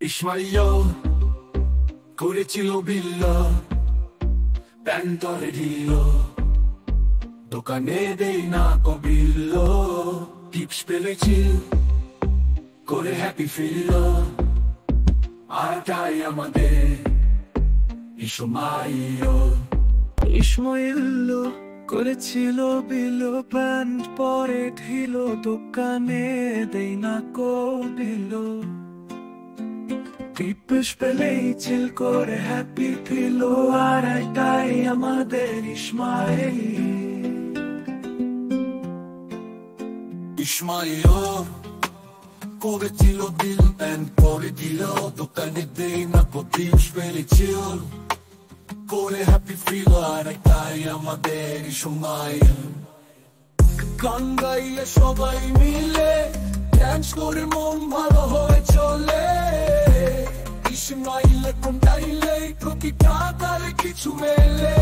ইসমাইল করেছিল বিল্ল, প্যান্টরে ঢিল, দোকানে দেই না কবিল্ল, টিপস পেলেছি করে হ্যাপি ফিল, আর তাই আমাদের ইসমাইল করেছিল বিল, প্যান্ট পরে ঢিল, দোকানে দেই না কবিল, টিপস পেলেই চিল করে হ্যাপি ফিল, আর এটাই আমাদের ইসমাইল করেছিল বিল, প্যান্ট পরে দিল, দোকানে দেই না টিপস পেলেছিল করে হ্যাপি ফিল, আর এটাই আমাদের ইসমাইল। গান গাইলে সবাই মিলে, ড্যান্স করে মন ভালো হয়ে চলে, ইসমাইল কোন গাইলে প্রতিটা তার কিছু মেলে।